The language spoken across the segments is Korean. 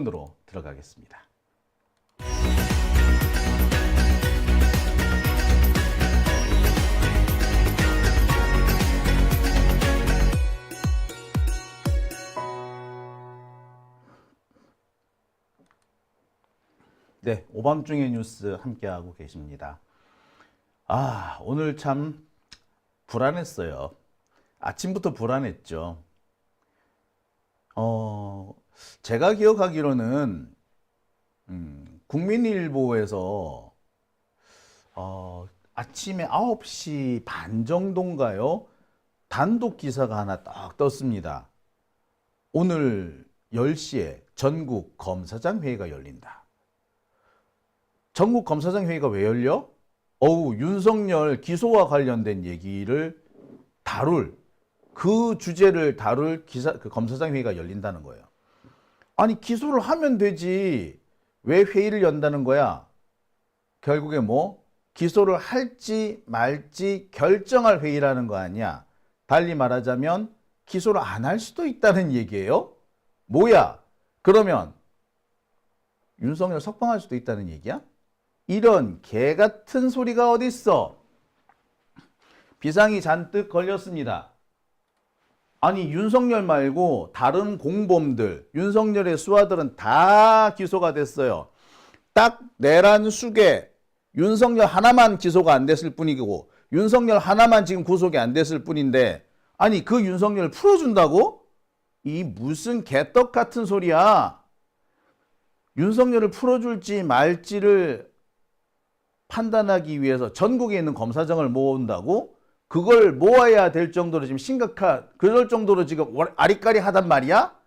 으로 들어가겠습니다. 네, 오밤중의 뉴스 함께하고 계십니다. 오늘 참 불안했어요. 아침부터 불안했죠. 제가 기억하기로는 국민일보에서 아침에 9시 반 정도인가요? 단독 기사가 하나 딱 떴습니다. 오늘 10시에 전국 검사장 회의가 열린다. 전국 검사장 회의가 왜 열려? 윤석열 기소와 관련된 얘기를 다룰, 그 주제를 다룰 그 검사장 회의가 열린다는 거예요. 아니, 기소를 하면 되지. 왜 회의를 연다는 거야? 결국에 기소를 할지 말지 결정할 회의라는 거 아니야. 달리 말하자면 기소를 안 할 수도 있다는 얘기예요. 뭐야? 그러면 윤석열 석방할 수도 있다는 얘기야? 이런 개 같은 소리가 어딨어? 비상이 잔뜩 걸렸습니다. 아니, 윤석열 말고 다른 공범들, 윤석열의 수하들은 다 기소가 됐어요. 딱 내란 수계, 윤석열 하나만 기소가 안 됐을 뿐이고 윤석열 하나만 지금 구속이 안 됐을 뿐인데, 아니, 그 윤석열을 풀어준다고? 이 무슨 개떡 같은 소리야. 윤석열을 풀어줄지 말지를 판단하기 위해서 전국에 있는 검사장을 모은다고? 그걸 모아야 될 정도로 지금 그럴 정도로 지금 아리까리하단 말이야?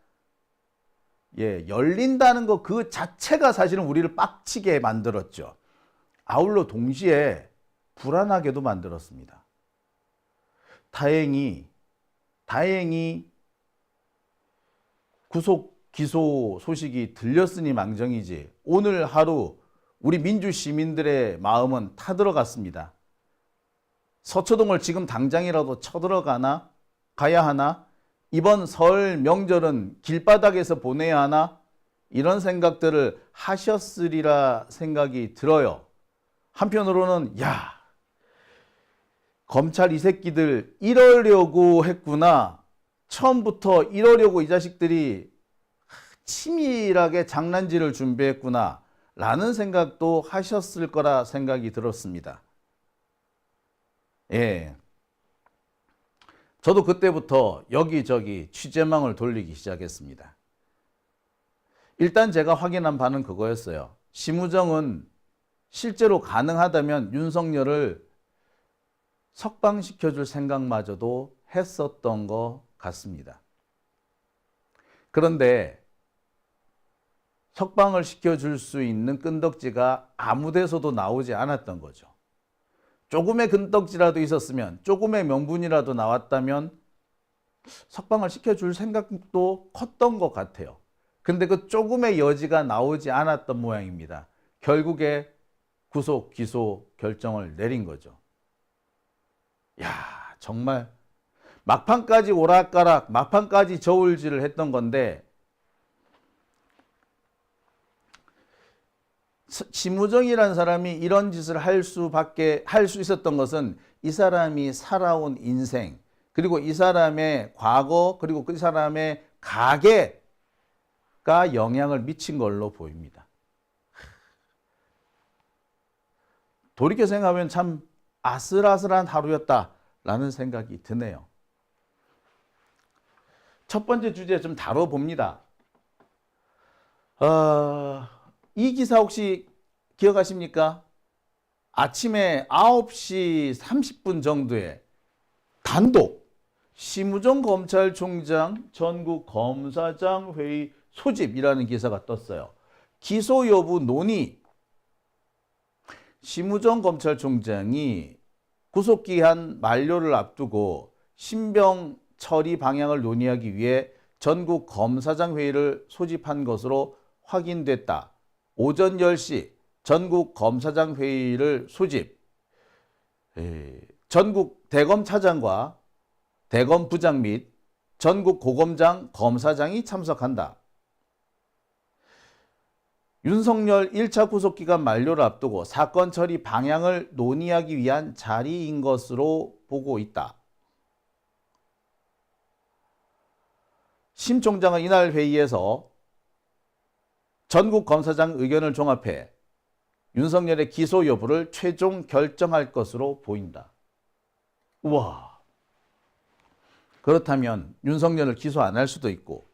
예, 열린다는 거 그 자체가 사실은 우리를 빡치게 만들었죠. 아울러 동시에 불안하게도 만들었습니다. 다행히 구속 기소 소식이 들렸으니 망정이지, 오늘 하루 우리 민주 시민들의 마음은 타들어갔습니다. 서초동을 지금 당장이라도 가야 하나? 이번 설 명절은 길바닥에서 보내야 하나? 이런 생각들을 하셨으리라 생각이 들어요. 한편으로는 검찰 이 새끼들 이러려고 했구나. 처음부터 이러려고 이 자식들이 치밀하게 장난질을 준비했구나 라는 생각도 하셨을 거라 생각이 들었습니다. 예. 저도 그때부터 여기저기 취재망을 돌리기 시작했습니다. 일단 제가 확인한 바는 그거였어요. 심우정은 실제로 가능하다면 윤석열을 석방시켜줄 생각마저도 했었던 것 같습니다. 그런데 석방을 시켜줄 수 있는 끈덕지가 아무 데서도 나오지 않았던 거죠. 조금의 끈덕지라도 있었으면, 조금의 명분이라도 나왔다면 석방을 시켜줄 생각도 컸던 것 같아요. 근데 그 조금의 여지가 나오지 않았던 모양입니다. 결국에 구속, 기소 결정을 내린 거죠. 정말 막판까지 오락가락, 막판까지 저울질을 했던 건데, 심우정이라는 사람이 이런 짓을 할 수 있었던 것은 이 사람이 살아온 인생, 그리고 이 사람의 과거, 그리고 그 사람의 가계가 영향을 미친 걸로 보입니다. 돌이켜 생각하면 참 아슬아슬한 하루였다라는 생각이 드네요. 첫 번째 주제 좀 다뤄봅니다. 이 기사 혹시 기억하십니까? 아침에 9시 30분 정도에 단독 심우정 검찰총장 전국 검사장 회의 소집이라는 기사가 떴어요. 기소 여부 논의. 심우정 검찰총장이 구속기한 만료를 앞두고 신병 처리 방향을 논의하기 위해 전국 검사장 회의를 소집한 것으로 확인됐다. 오전 10시 전국 검사장 회의를 소집. 전국 대검 차장과 대검 부장 및 전국 고검장 검사장이 참석한다. 윤석열 1차 구속기간 만료를 앞두고 사건 처리 방향을 논의하기 위한 자리인 것으로 보고 있다. 심 총장은 이날 회의에서 전국 검사장 의견을 종합해 윤석열의 기소 여부를 최종 결정할 것으로 보인다. 우와. 그렇다면 윤석열을 기소 안 할 수도 있고,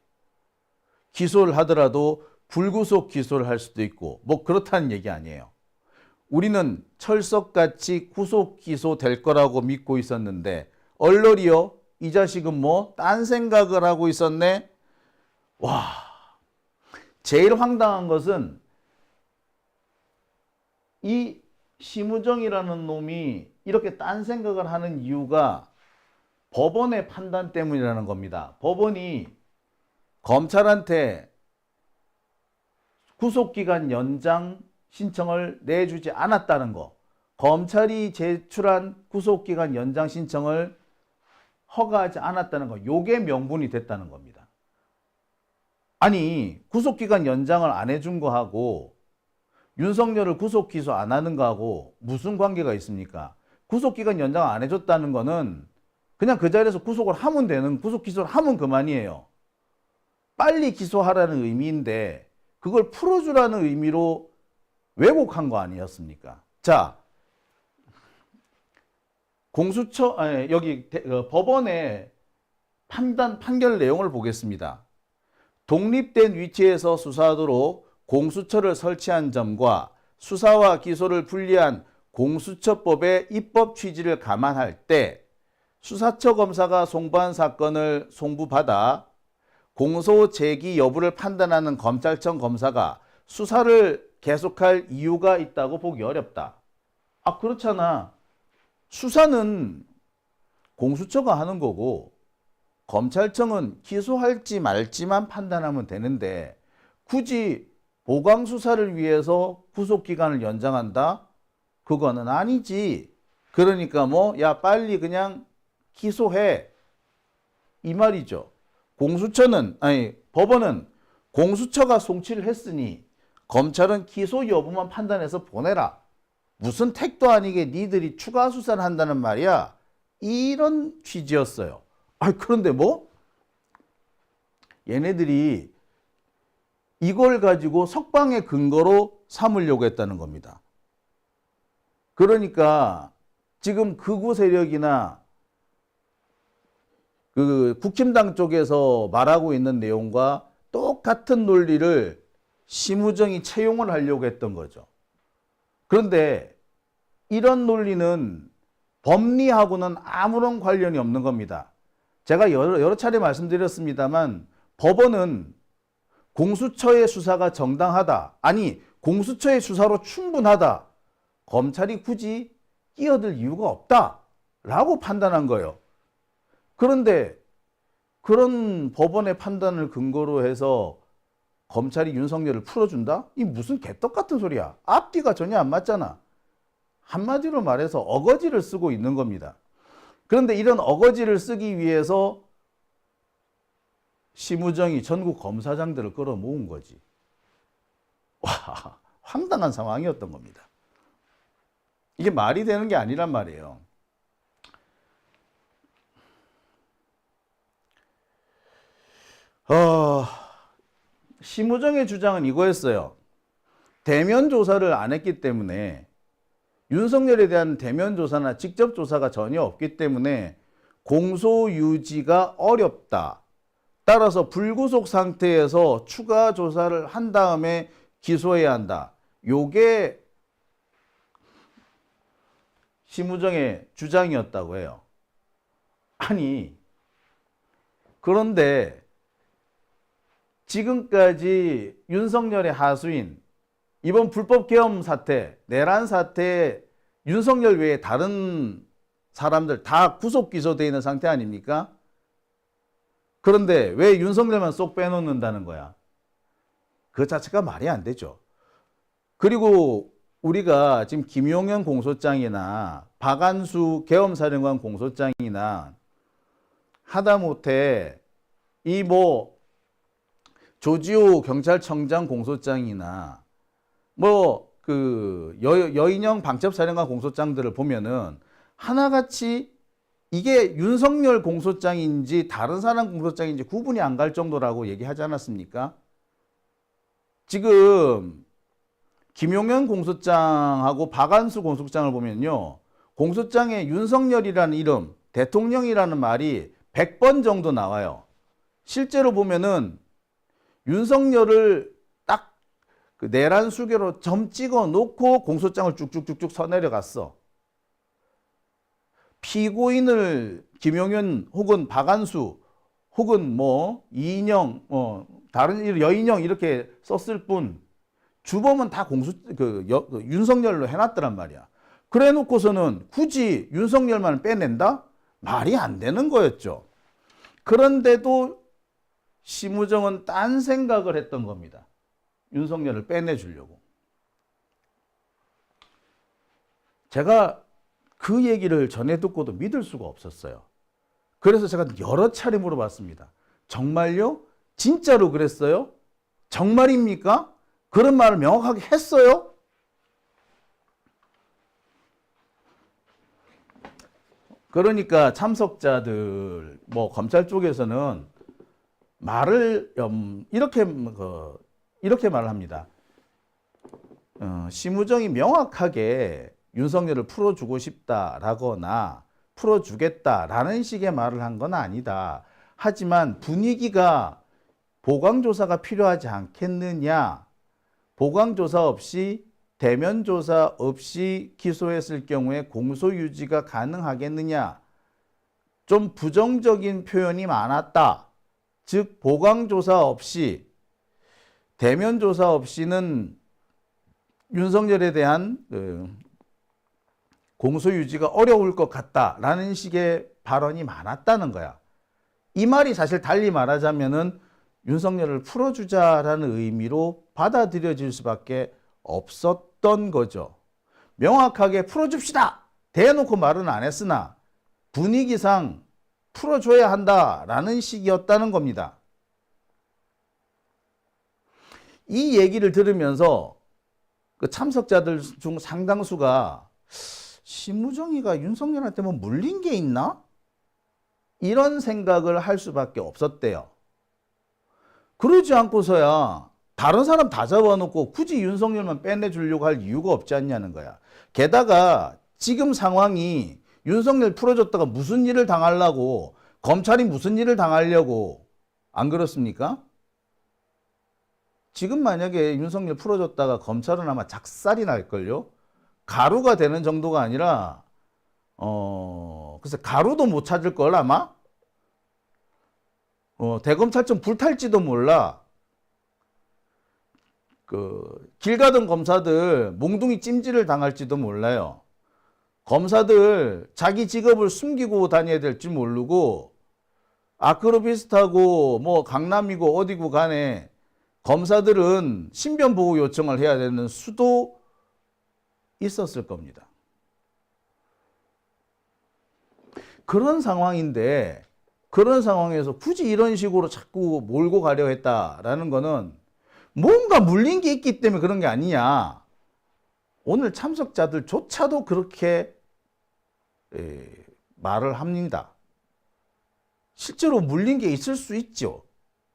기소를 하더라도 불구속 기소를 할 수도 있고, 뭐 그렇다는 얘기 아니에요. 우리는 철석같이 구속 기소될 거라고 믿고 있었는데 얼러리요, 이 자식은 뭐 딴 생각을 하고 있었네. 와, 제일 황당한 것은 이 심우정이라는 놈이 이렇게 딴 생각을 하는 이유가 법원의 판단 때문이라는 겁니다. 법원이 검찰한테 구속기간 연장 신청을 내주지 않았다는 거, 검찰이 제출한 구속기간 연장 신청을 허가하지 않았다는 거, 요게 명분이 됐다는 겁니다. 아니, 구속기간 연장을 안 해준 거하고 윤석열을 구속 기소 안 하는 거하고 무슨 관계가 있습니까? 구속기간 연장 안 해줬다는 거는 그냥 그 자리에서 구속을 하면 되는, 구속 기소를 하면 그만이에요. 빨리 기소하라는 의미인데 그걸 풀어주라는 의미로 왜곡한 거 아니었습니까? 자, 공수처, 아니, 여기 법원의 판결 내용을 보겠습니다. 독립된 위치에서 수사하도록 공수처를 설치한 점과 수사와 기소를 분리한 공수처법의 입법 취지를 감안할 때 수사처 검사가 송부한 사건을 송부받아 공소 제기 여부를 판단하는 검찰청 검사가 수사를 계속할 이유가 있다고 보기 어렵다. 아, 그렇잖아. 수사는 공수처가 하는 거고 검찰청은 기소할지 말지만 판단하면 되는데 굳이 보강 수사를 위해서 구속기간을 연장한다? 그거는 아니지. 그러니까 뭐, 야, 빨리 그냥 기소해. 이 말이죠. 법원은 공수처가 송치를 했으니 검찰은 기소 여부만 판단해서 보내라. 무슨 택도 아니게 니들이 추가 수사를 한다는 말이야. 이런 취지였어요. 그런데 뭐? 얘네들이 이걸 가지고 석방의 근거로 삼으려고 했다는 겁니다. 그러니까 지금 극우 세력이나 그 국힘당 쪽에서 말하고 있는 내용과 똑같은 논리를 심우정이 채용을 하려고 했던 거죠. 그런데 이런 논리는 법리하고는 아무런 관련이 없는 겁니다. 제가 여러 차례 말씀드렸습니다만 법원은 공수처의 수사가 정당하다, 아니 공수처의 수사로 충분하다, 검찰이 굳이 끼어들 이유가 없다라고 판단한 거예요. 그런데 그런 법원의 판단을 근거로 해서 검찰이 윤석열을 풀어준다? 이 무슨 개떡 같은 소리야. 앞뒤가 전혀 안 맞잖아. 한마디로 말해서 어거지를 쓰고 있는 겁니다. 그런데 이런 어거지를 쓰기 위해서 심우정이 전국 검사장들을 끌어모은 거지. 와, 황당한 상황이었던 겁니다. 이게 말이 되는 게 아니란 말이에요. 심우정의 주장은 이거였어요. 대면 조사를 안 했기 때문에 윤석열에 대한 대면 조사나 직접 조사가 전혀 없기 때문에 공소 유지가 어렵다. 따라서 불구속 상태에서 추가 조사를 한 다음에 기소해야 한다. 요게 심우정의 주장이었다고 해요. 아니, 그런데 지금까지 윤석열의 하수인, 이번 불법 계엄 사태, 내란 사태에 윤석열 외에 다른 사람들 다 구속 기소되어 있는 상태 아닙니까? 그런데 왜 윤석열만 쏙 빼놓는다는 거야? 그 자체가 말이 안 되죠. 그리고 우리가 지금 김용현 공소장이나 박안수 계엄사령관 공소장이나 하다못해 이 뭐 조지호 경찰청장 공소장이나 뭐 그 여인형 방첩사령관 공소장들을 보면은 하나같이 이게 윤석열 공소장인지 다른 사람 공소장인지 구분이 안 갈 정도라고 얘기하지 않았습니까? 지금 김용현 공소장하고 박안수 공소장을 보면요. 공소장에 윤석열이라는 이름, 대통령이라는 말이 100번 정도 나와요. 실제로 보면은 윤석열을 딱 그 내란 수개로 점 찍어 놓고 공소장을 쭉쭉쭉쭉 써내려갔어. 피고인을 김용현 혹은 박안수 혹은 뭐 이인영 다른 여인영 이렇게 썼을 뿐 주범은 다 윤석열로 해놨더란 말이야. 그래 놓고서는 굳이 윤석열만 빼낸다? 말이 안 되는 거였죠. 그런데도 심우정은 딴 생각을 했던 겁니다. 윤석열을 빼내주려고. 제가 그 얘기를 전해 듣고도 믿을 수가 없었어요. 그래서 제가 여러 차례 물어봤습니다. 정말요? 진짜로 그랬어요? 정말입니까? 그런 말을 명확하게 했어요? 그러니까 참석자들, 뭐 검찰 쪽에서는 말을 이렇게 말을 합니다. 심우정이 명확하게 윤석열을 풀어주고 싶다라거나 풀어주겠다라는 식의 말을 한 건 아니다. 하지만 분위기가 보강조사가 필요하지 않겠느냐. 보강조사 없이 대면조사 없이 기소했을 경우에 공소유지가 가능하겠느냐. 좀 부정적인 표현이 많았다. 즉 보강조사 없이 대면조사 없이는 윤석열에 대한 공소유지가 어려울 것 같다라는 식의 발언이 많았다는 거야. 이 말이 사실 달리 말하자면은 윤석열을 풀어주자라는 의미로 받아들여질 수밖에 없었던 거죠. 명확하게 풀어줍시다! 대놓고 말은 안 했으나 분위기상 풀어줘야 한다라는 식이었다는 겁니다. 이 얘기를 들으면서 그 참석자들 중 상당수가 심우정이가 윤석열한테 뭐 물린 게 있나? 이런 생각을 할 수밖에 없었대요. 그러지 않고서야 다른 사람 다 잡아놓고 굳이 윤석열만 빼내주려고 할 이유가 없지 않냐는 거야. 게다가 지금 상황이 윤석열 풀어줬다가 무슨 일을 당하려고, 검찰이 무슨 일을 당하려고, 안 그렇습니까? 지금 만약에 윤석열 풀어줬다가 검찰은 아마 작살이 날걸요? 가루가 되는 정도가 아니라 글쎄 가루도 못 찾을 걸 아마? 대검찰청 불탈지도 몰라. 길 가던 검사들 몽둥이 찜질을 당할지도 몰라요. 검사들 자기 직업을 숨기고 다녀야 될지 모르고 아크로비스타고 뭐 강남이고 어디고 간에 검사들은 신변보호 요청을 해야 되는 수도 있었을 겁니다. 그런 상황인데 그런 상황에서 굳이 이런 식으로 자꾸 몰고 가려 했다라는 거는 뭔가 물린 게 있기 때문에 그런 게 아니냐. 오늘 참석자들조차도 그렇게 말을 합니다. 실제로 물린 게 있을 수 있죠.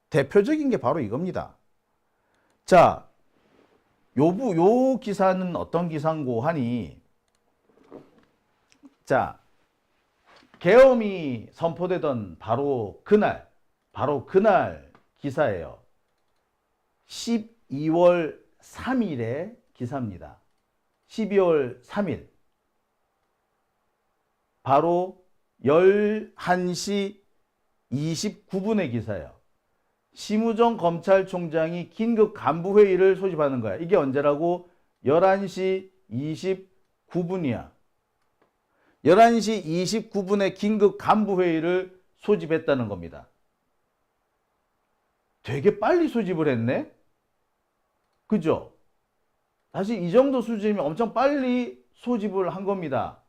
대표적인 게 바로 이겁니다. 자, 요 기사는 어떤 기사인고 하니, 자, 계엄이 선포되던 바로 그날 기사예요. 12월 3일의 기사입니다. 12월 3일. 바로 11시 29분의 기사예요. 심우정 검찰총장이 긴급 간부회의를 소집하는 거야. 이게 언제라고? 11시 29분이야. 11시 29분에 긴급 간부회의를 소집했다는 겁니다. 되게 빨리 소집을 했네? 그죠? 사실 이 정도 수준이면 엄청 빨리 소집을 한 겁니다.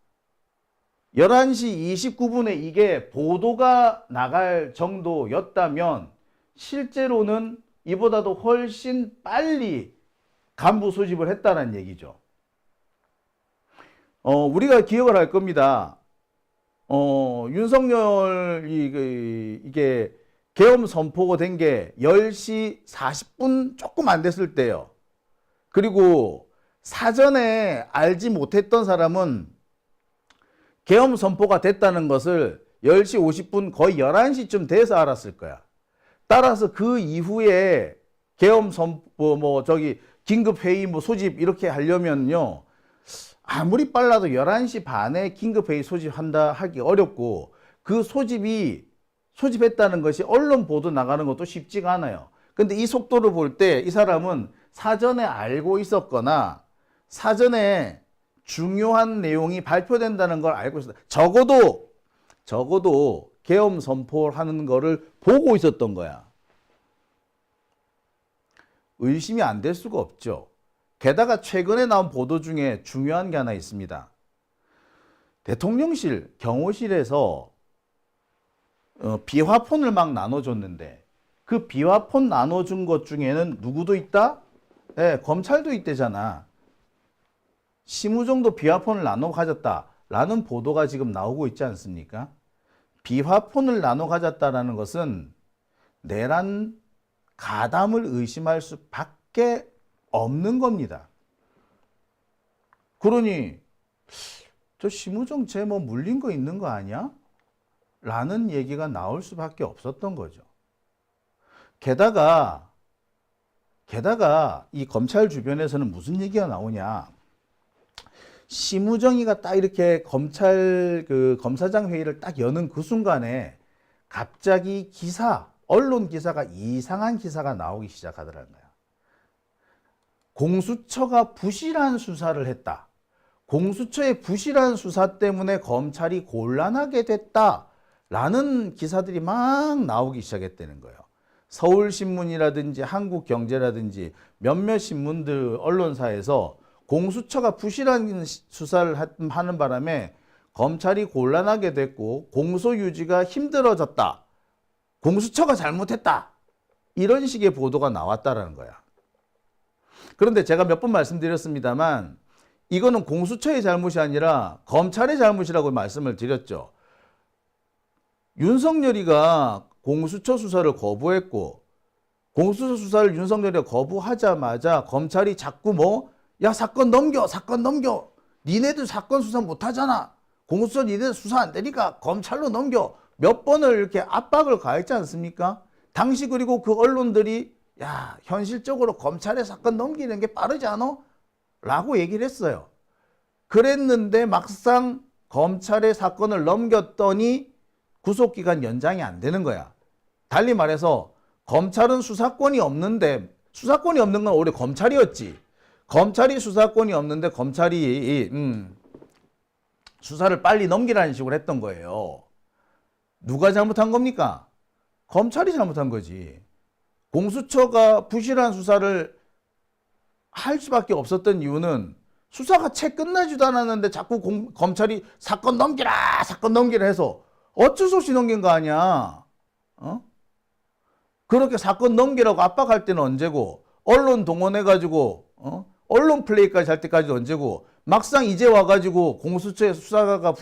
11시 29분에 이게 보도가 나갈 정도였다면 실제로는 이보다도 훨씬 빨리 간부 소집을 했다는 얘기죠. 우리가 기억을 할 겁니다. 윤석열이 이게 계엄 선포가 된 게 10시 40분 조금 안 됐을 때요. 그리고 사전에 알지 못했던 사람은 계엄 선포가 됐다는 것을 10시 50분 거의 11시쯤 돼서 알았을 거야. 따라서 그 이후에 계엄 선포 긴급회의 소집 이렇게 하려면요. 아무리 빨라도 11시 반에 긴급회의 소집한다 하기 어렵고 그 소집했다는 것이 언론 보도 나가는 것도 쉽지가 않아요. 근데 이 속도를 볼 때 이 사람은 사전에 알고 있었거나 사전에 중요한 내용이 발표된다는 걸 알고 있었다. 적어도 계엄 선포를 하는 거를 보고 있었던 거야. 의심이 안 될 수가 없죠. 게다가 최근에 나온 보도 중에 중요한 게 하나 있습니다. 대통령실, 경호실에서 비화폰을 막 나눠줬는데 그 비화폰 나눠준 것 중에는 누구도 있다? 네, 검찰도 있대잖아. 심우정도 비화폰을 나눠 가졌다라는 보도가 지금 나오고 있지 않습니까? 비화폰을 나눠 가졌다라는 것은 내란 가담을 의심할 수밖에 없는 겁니다. 그러니 저 심우정 쟤 물린 거 있는 거 아니야? 라는 얘기가 나올 수밖에 없었던 거죠. 게다가 이 검찰 주변에서는 무슨 얘기가 나오냐? 심우정이가 딱 이렇게 검사장 회의를 딱 여는 그 순간에 갑자기 언론 기사가 이상한 기사가 나오기 시작하더라는 거야. 공수처가 부실한 수사를 했다. 공수처의 부실한 수사 때문에 검찰이 곤란하게 됐다라는 기사들이 막 나오기 시작했다는 거예요. 서울신문이라든지 한국경제라든지 몇몇 신문들 언론사에서 공수처가 부실한 수사를 하는 바람에 검찰이 곤란하게 됐고 공소유지가 힘들어졌다. 공수처가 잘못했다. 이런 식의 보도가 나왔다라는 거야. 그런데 제가 몇 번 말씀드렸습니다만 이거는 공수처의 잘못이 아니라 검찰의 잘못이라고 말씀을 드렸죠. 윤석열이가 공수처 수사를 거부했고 공수처 수사를 윤석열이가 거부하자마자 검찰이 자꾸 야 사건 넘겨 니네들 사건 수사 못하잖아. 공수처 니네들 수사 안 되니까 검찰로 넘겨. 몇 번을 이렇게 압박을 가했지 않습니까? 당시 그리고 그 언론들이 야 현실적으로 검찰의 사건 넘기는 게 빠르지 않아? 라고 얘기를 했어요. 그랬는데 막상 검찰의 사건을 넘겼더니 구속기간 연장이 안 되는 거야. 달리 말해서 검찰은 수사권이 없는 건 오히려 검찰이었지. 검찰이 수사권이 없는데 검찰이 수사를 빨리 넘기라는 식으로 했던 거예요. 누가 잘못한 겁니까? 검찰이 잘못한 거지. 공수처가 부실한 수사를 할 수밖에 없었던 이유는 수사가 채 끝나지도 않았는데 자꾸 검찰이 사건 넘기라 해서 어쩔 수 없이 넘긴 거 아니야. 그렇게 사건 넘기라고 압박할 때는 언제고 언론 동원해가지고 언론 플레이까지 할 때까지 언제고 막상 이제 와가지고 공수처의 수사가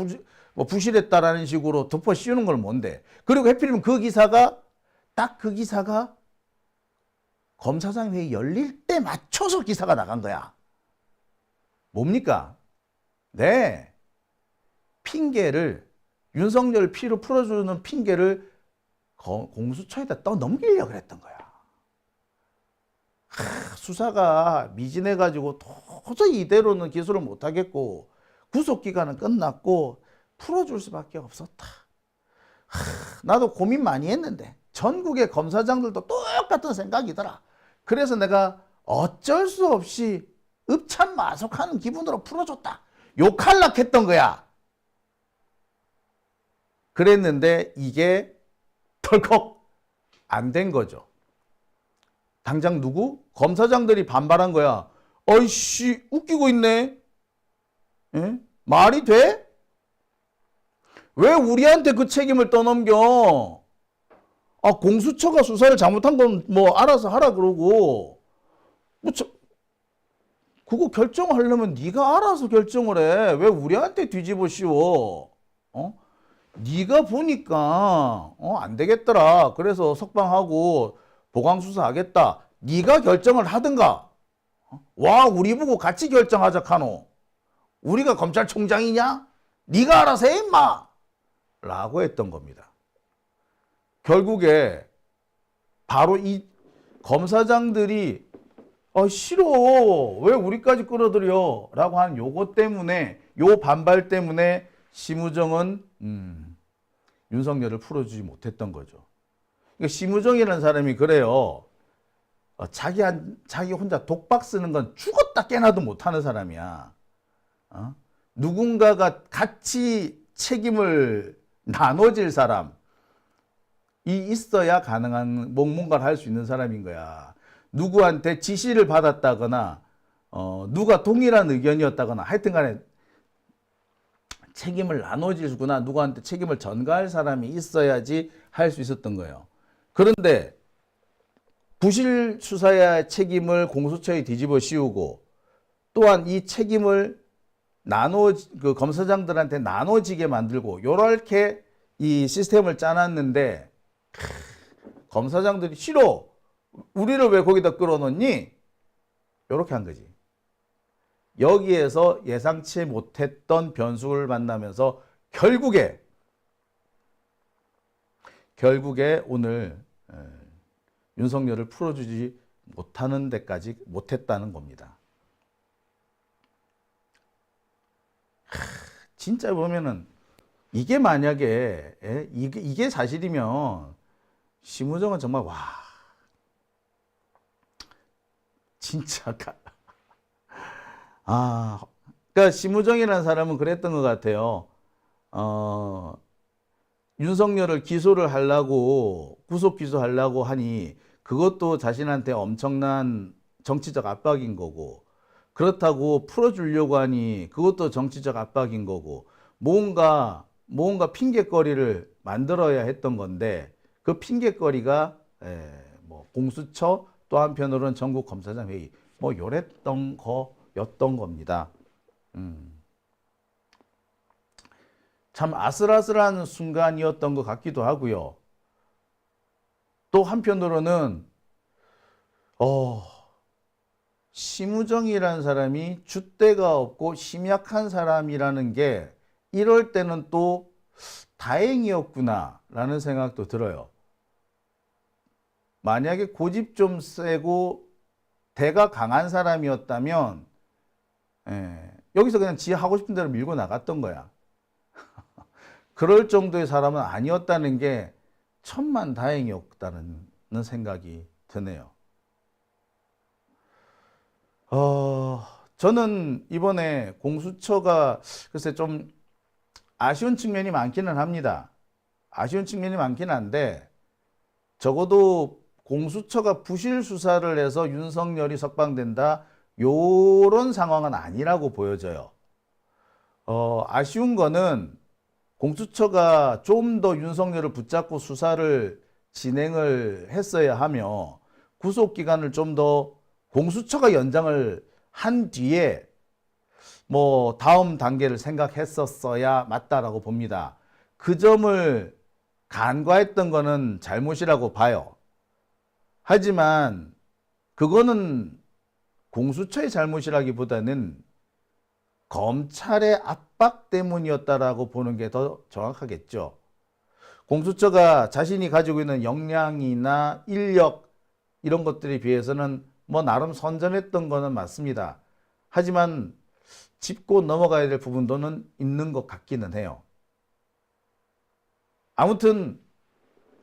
부실했다라는 식으로 덮어 씌우는 건 뭔데. 그리고 하필이면 그 기사가 검사장 회의 열릴 때 맞춰서 기사가 나간 거야. 뭡니까? 네. 윤석열 피로 풀어주는 핑계를 공수처에다 떠넘기려고 그랬던 거야. 수사가 미진해가지고 도저히 이대로는 기소를 못하겠고 구속기간은 끝났고 풀어줄 수밖에 없었다. 나도 고민 많이 했는데 전국의 검사장들도 똑같은 생각이더라. 그래서 내가 어쩔 수 없이 읍참마속하는 기분으로 풀어줬다. 욕할락 했던 거야. 그랬는데 이게 덜컥 안 된 거죠. 당장 누구? 검사장들이 반발한 거야. 어이씨 웃기고 있네. 에? 말이 돼? 왜 우리한테 그 책임을 떠넘겨? 공수처가 수사를 잘못한 건 알아서 하라 그러고 그거 결정하려면 네가 알아서 결정을 해. 왜 우리한테 뒤집어 씌워? 네가 보니까 안 되겠더라. 그래서 석방하고 보강 수사하겠다. 네가 결정을 하든가. 와, 우리 보고 같이 결정하자 카노. 우리가 검찰총장이냐? 네가 알아서 해 임마. 라고 했던 겁니다. 결국에 바로 이 검사장들이 싫어. 왜 우리까지 끌어들여? 라고 하는 요거 때문에, 요 반발 때문에 심우정은 윤석열을 풀어주지 못했던 거죠. 그러니까 심우정이라는 사람이 그래요. 자기 혼자 독박 쓰는 건 죽었다 깨나도 못하는 사람이야. 누군가가 같이 책임을 나눠질 사람이 있어야 가능한 뭔가를 할 수 있는 사람인 거야. 누구한테 지시를 받았다거나 누가 동일한 의견이었다거나 하여튼 간에 책임을 나눠지구나, 누구한테 책임을 전가할 사람이 있어야지 할 수 있었던 거예요. 그런데 부실 수사의 책임을 공수처에 뒤집어 씌우고 또한 이 책임을 그 검사장들한테 나눠지게 만들고 요렇게 이 시스템을 짜놨는데 검사장들이 싫어. 우리를 왜 거기다 끌어넣니? 요렇게 한 거지. 여기에서 예상치 못했던 변수를 만나면서 결국에 오늘 윤석열을 풀어주지 못하는 데까지 못했다는 겁니다. 진짜 보면은 이게 만약에 이게 사실이면 심우정은 정말 진짜 그러니까 심우정이라는 사람은 그랬던 것 같아요. 윤석열을 기소를 하려고 구속 기소하려고 하니 그것도 자신한테 엄청난 정치적 압박인 거고, 그렇다고 풀어주려고 하니 그것도 정치적 압박인 거고, 뭔가 핑계거리를 만들어야 했던 건데 그 핑계거리가 뭐 공수처, 또 한편으로는 전국검사장 회의 요랬던 거였던 겁니다. 참 아슬아슬한 순간이었던 것 같기도 하고요. 또 한편으로는 심우정이라는 사람이 줏대가 없고 심약한 사람이라는 게 이럴 때는 또 다행이었구나 라는 생각도 들어요. 만약에 고집 좀 세고 대가 강한 사람이었다면 여기서 그냥 지 하고 싶은 대로 밀고 나갔던 거야. 그럴 정도의 사람은 아니었다는 게 천만 다행이었다는 생각이 드네요. 저는 이번에 공수처가 글쎄 좀 아쉬운 측면이 많기는 합니다. 아쉬운 측면이 많긴 한데 적어도 공수처가 부실 수사를 해서 윤석열이 석방된다, 요런 상황은 아니라고 보여져요. 아쉬운 거는 공수처가 좀 더 윤석열을 붙잡고 수사를 진행을 했어야 하며 구속기간을 좀 더 공수처가 연장을 한 뒤에 뭐 다음 단계를 생각했었어야 맞다라고 봅니다. 그 점을 간과했던 거는 잘못이라고 봐요. 하지만 그거는 공수처의 잘못이라기보다는 검찰의 압박 때문이었다라고 보는 게 더 정확하겠죠. 공수처가 자신이 가지고 있는 역량이나 인력 이런 것들에 비해서는 뭐 나름 선전했던 거는 맞습니다. 하지만 짚고 넘어가야 될 부분도는 있는 것 같기는 해요. 아무튼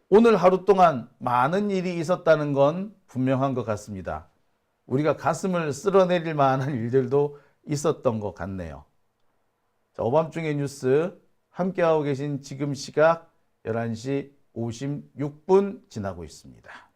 오늘 하루 동안 많은 일이 있었다는 건 분명한 것 같습니다. 우리가 가슴을 쓸어내릴 만한 일들도 있었던 것 같네요. 자, 오밤중의 뉴스 함께하고 계신 지금 시각 11시 56분 지나고 있습니다.